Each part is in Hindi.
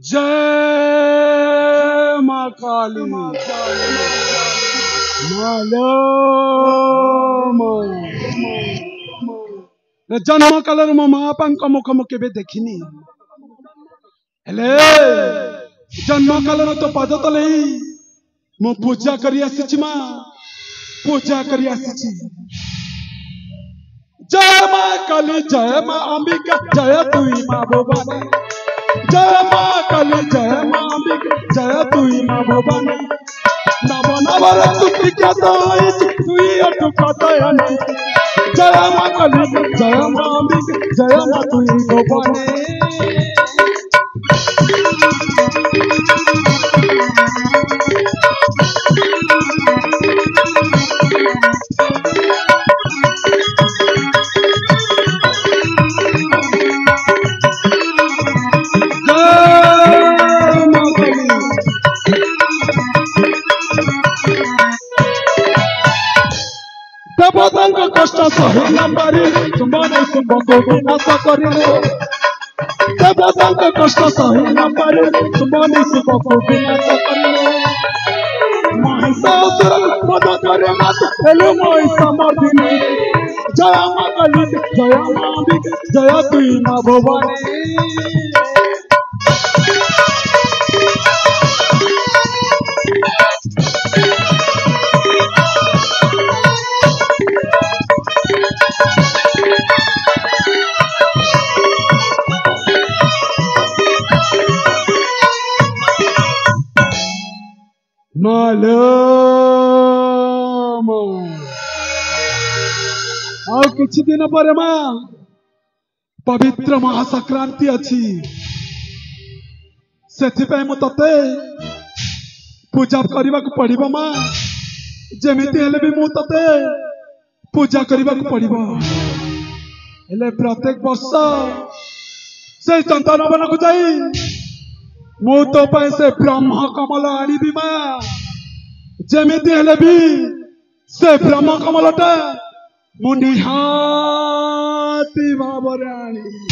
जय माँ काली जन्म काल मो माँ बापा मुख मु केबे देखिनी हेले जन्म काल तो पाद तले मु पूजा करी आसी माँ पूजा करी आसी जय माँ काली जय माँ अंबिका जय तुई माँ भवानी जय माँ काली जय माँ अंबिका जय तुई माँ भवानी नव नवर तुकी क्या तुई अटु कतयनी जय माँ काली जय माँ अंबिका जय माँ तुई भवानी देवतांक कष्ट सही न पारी तुम्हारे शुभ को विनाश करिले देवतांक कष्ट सही न पारी तुम्हारे शुभ को विनाश करिले महिषासुर वध करे मात हेलो महिषमर्दिनी जय माँ काली जय माँ अंबिका जय तुई माँ भवानी मालूम आ किछि दिन पर मां पवित्र महासंक्रांति अछि सेथि पे मु तते पूजा करबा को पड़िबो मां जेमिति हेले भी मु तते पूजा करबा को पड़िबो हेले प्रत्येक वर्ष से चंदन को जाई मु तो पे से ब्रह्म कमल आनिबी मां जेमिति हेले भी से ब्रह्म कमलटा मु निहाती भावरे आनिबी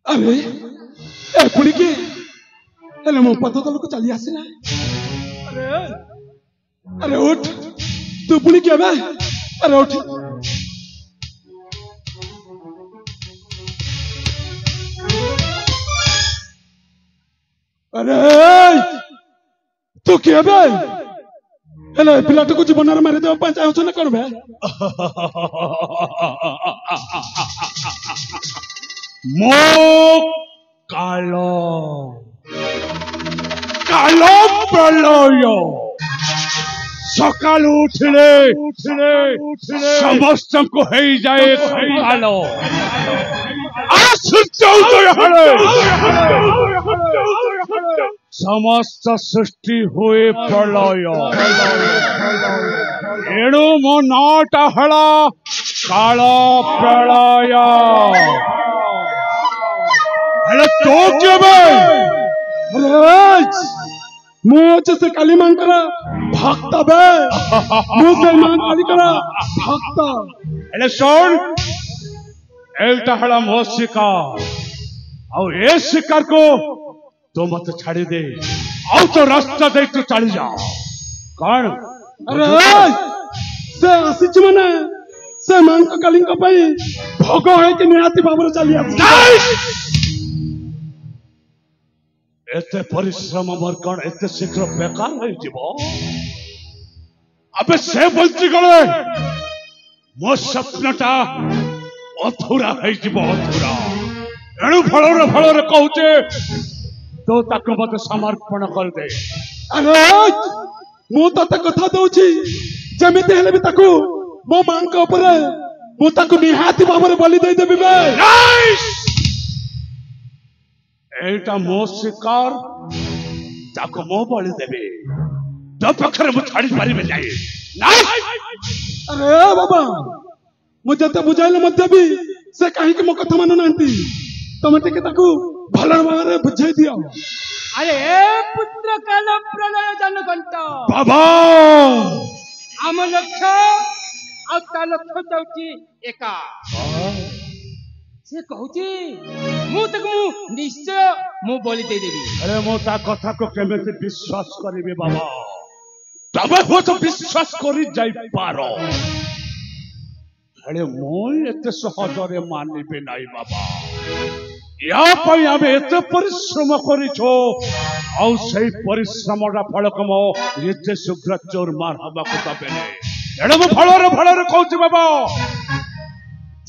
अरे ए पुड़ी के हेले मो पद तल को चली आसिना अरे उठ तू पुड़ी के बे अरे उठ अरे तू के बे हेले पिलाट को जीवन रे मारि देबा चाहौ छ न करबे मो कालो कालो प्रलय सकाल उठले समस्त को हे जाए कालो सूर्योदय हले समस्त सृष्टि हुए प्रलय एणु मो नाट हला कालो प्रलय हेलो तो क्या भाई मुझे से काली मां करा भक्त बे मुझे मां काली करा भक्त हेलो सुन एल्टा हला मो शिकार और ये शिकार को तो मत छाड़ी दे और तो रास्ता दे तो चली जाओ कौन अरे से आसीच माने से मां काली का पई भोग है कि निहाती बाबर चली आसी एते परिश्रम मोर कौन एते शीघ्र बेकार हो जीव अबे से बंची गले मो सपनटा अधूरा है जीव अधूरा एणु फल कहूचे तो ताको मत समर्पण कर दे अरे मु तते कथा दउची जेमिति हेले भी ताको मो मां के ऊपर मु ताको निहाती बाबर बलि दे देबी बे एटा मो शिकार ताको मो बलि देबे तो पखरे मु छाड़ी पारिबे नाही नाही। अरे बाबा मुझे तो बुझाइले मध्य भी से कहीं के मो कथा मानु नांती तमे टिके ताकू भलर भाବରେ बुझाई दियो। अरे पुत्र काल प्रलय जनघंट बाबा आम लक्ष्य आ ता लक्ष्य जाउची एका से कहूची मु तक मु निश्चय मु बोली दे देबी। अरे मो ता कथा को केमेते विश्वास करिबे बाबा तबे हो तो विश्वास करि जाई पारो। अरे मो एते सहजरे मानिबे नाही बाबा या पई आमे एते परिश्रम करिछो औ सेई परिश्रमरा फलकम एते शीघ्र चोर मार हबा को तबेले एडे मो फलरे कहूची बाबा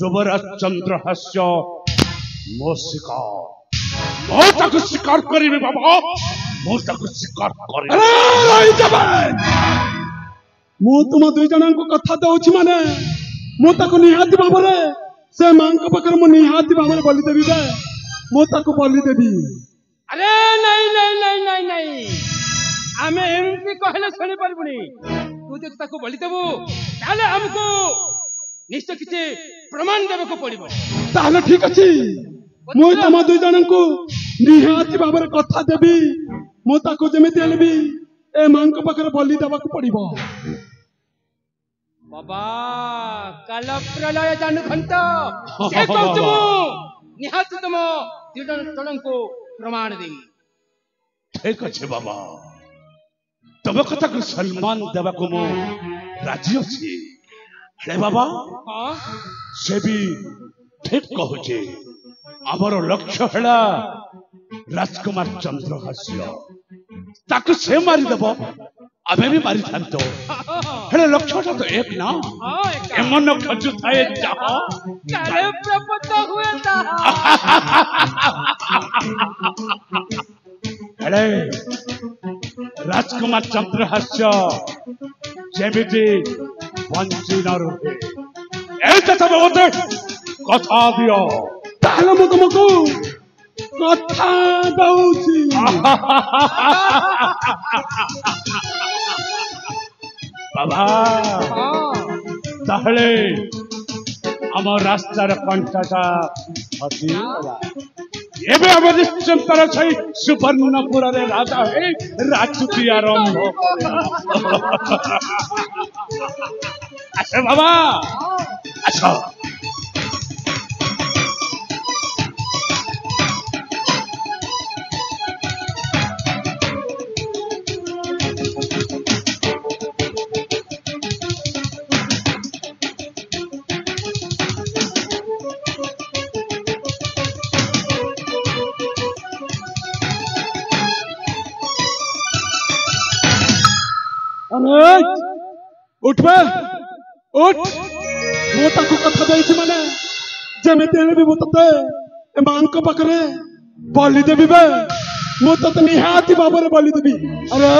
युवराज चंद्रहास्य मो शिकार मो ताको शिकार करिबे बाबा मो ताको शिकार करिबे। अरे जबे मु तुम दुई जणन को कथा दउछि माने मु ताको निहाती भाବରେ से मांग पाखर मु निहाती भाବରେ बलि देबी बे मु ताको बलि देबी। अरे नहीं नहीं नहीं नहीं नहीं आमे एमती कहले सुनि परबुनी तू जब ताको बलि देबू ताले हमको निश्चय किछि प्रमाण देबे को पड़िबो। ताहले ठीक अछि मु तुम दुई जणन को निहाती भाବରେ कथा देबी मु ताको जेमिति हेले भी ए मांग पाखर बलि देबा को पड़िबो। बाबा काल प्रलय जनघंट से कहूछु मु निहाती तुम दुई को प्रमाण देबी। ठीक अच्छे बाबा तब कथा को सम्मान देवा को मो राजी अछि। अरे बाबा से भी ठीक कहूचे आमर लक्ष्य हेला राजकुमार चंद्रहास्य ताको से मारी देबो आमे भी मारी थांतो हेले लक्ष्यटा तो एक ना एमन खजु थाए जाहा काले प्रपत हुए ता हेले राजकुमार चंद्रहास्य जेमिति वंची न रुहे एते सब होते कथा दियो ताहले मु तुमको कथा दउछि। बाबा ताहले आम रास्तार कंटाटा हटी एबे हम निश्चिंतर छै सुवर्णपुर रे राजा हे राजूती आरंभ। अच्छा बाबा अच्छा उठ बे उठ मु ताको कथा देछि माने जेमिति हेले भी मु तते ए मांग पाखरे बलि देबी बे मु तते निहाती भाବରେ बलि देबी। अरे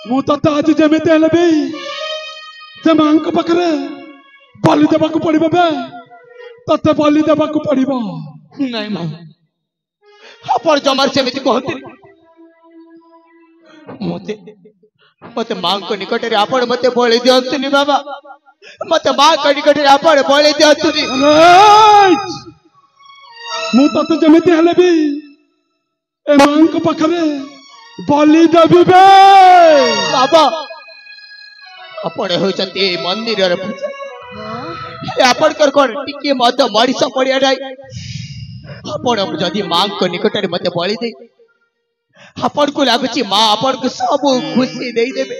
मु तते आज जेमिति हेले भी से मांग पाखरे बलि देबा को पड़िबो बे तते बलि देबा को पड़िबो। नहीं मां अपन जमार सेमिति कहते मते मते मां को निकट रे आपण मते बलि दियंतुनी बाबा मते मां को निकट रे आपण बलि दियंतुनी। मु तते जेमिति हेले भी ए मां को पाखरे बलि देबी बे बाबा आपण होचंती मंदिर रे पूजा आपण कर कोन टिके मत मरिस पड़िया जाय आपण जदी मां को निकट रे मते बलि दे आपण को लागुची मां आपण को सब खुशी देई देबे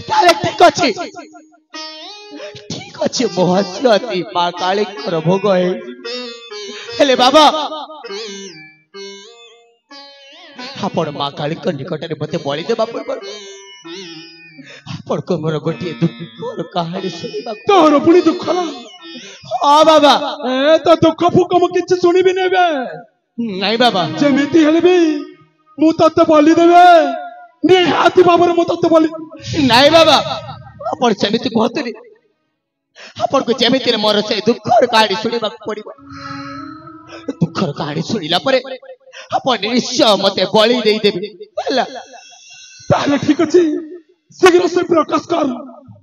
ताले ठीक अछि मोहस्यती मां काली कर भोग है हेले बाबा आपण मां काली को निकट रे मते बलि देबा पर आपण को मोर गोटे दुख कहानी सुनिबा तोर पुनी दुख ला हां बाबा ए तो दुख फुक म किछ सुनी भी नेबे नहीं बाबा जेमिति हेले भी मु तते बलि देबे निहाती भाବରେ मु तते बलि नाई बाबा आपण सेमिति कहतुनी आपण को जेमिति मोर से दुखर कहानी सुनिबा पड़िबो दुखर कहानी सुनिला परे आपण निश्चय मते बळी देई देबे हला ताले ठीक अछि शीघ्र से प्रकाश कर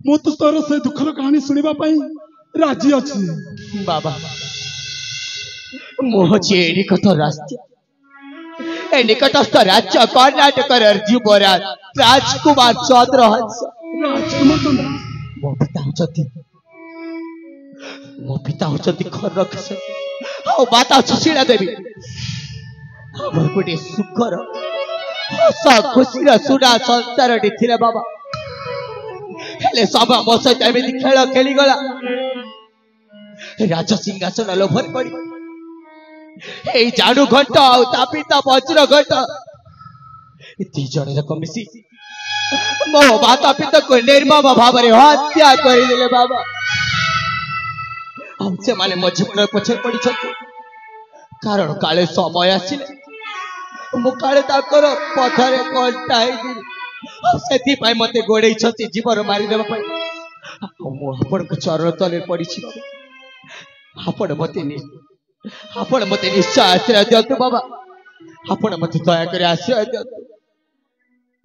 मु तो तोर से दुखर कहानी सुनिबा पई राजी अछि बाबा मोह जे निकट राज्य ए निकटस्थ राज्य कर्नाटक युवराज राजकुमार चंद्रहंस राजकुमार चंद्र मो पिता होचती खररक्ष आ माता सुशीला देवी हमर गोटे सुखर हस खुशीर सुना संसार थिले बाबा हेले सब मो सहित एमती खेल खेली गला राज सिंहासन लोभन करी ए जादू घंट आ ता पिता वज्र घंट दी जने रक मिसी मो माता पिता को निर्मम भाव रे हत्या कर देले बाबा हमसे माने मो जीवन पछे पड़ी छथि कारण काले समय आसिले मो काले ताकर पथरे कंटाई दिली सेति पाई मते गोडै छथि जीवन मारी देबा पाई मो आपण को चरण तले पड़ी छी आपण मते निश्चय आश्रय दियंतु बाबा आपण मते दया करे आश्रय दियंतु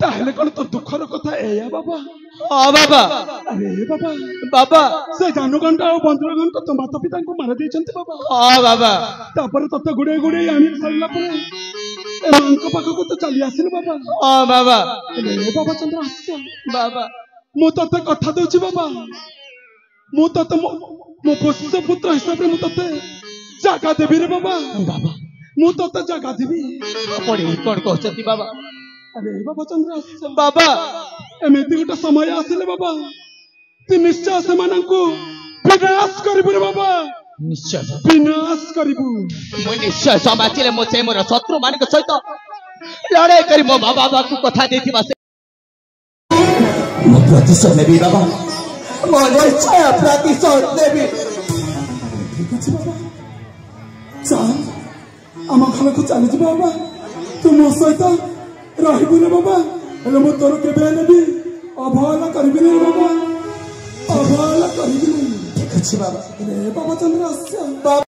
ताहले कोन तो दुखर कथा एया बाबा हां बाबा अरे बाबा बाबा से जानु घंटा और बंदर घंटा तो माता पिता को मार देचंती बाबा हां बाबा तापर तते गुडे गुडे आनी सरला परे एमांक पाख को तो चली आसिन बाबा हां बाबा अरे बाबा चंद्र आस्य बाबा मु तते कथा देउची बाबा मु तते मो पुष्य पुत्र हिसाब रे मु तते जागा देबी रे बाबा बाबा मु तते जागा देबी आपण कोन कहचती बाबा अरे बाबा चंद्र बाबा एमिति गोटे समय आसिले बाबा ती निश्चय से मानंकु विनाश करिबु रे बाबा निश्चय विनाश करिबु मो निश्चय समाचिले मो से मोर शत्रु मान के सहित लड़ाई करी मो बाबा को कथा देथिबा से मो प्रतिशोध नेबी बाबा मो निश्चय प्रतिशोध नेबी ठीक अछि बाबा चल आम घर को चली जी बाबा तू मो सहित रहिबु रे बाबा हेले मो तोर केबे नेबी अवहेला करबी रे बाबा अवहेला करबी ठीक अछि बाबा रे बाबा चंद्र आस्य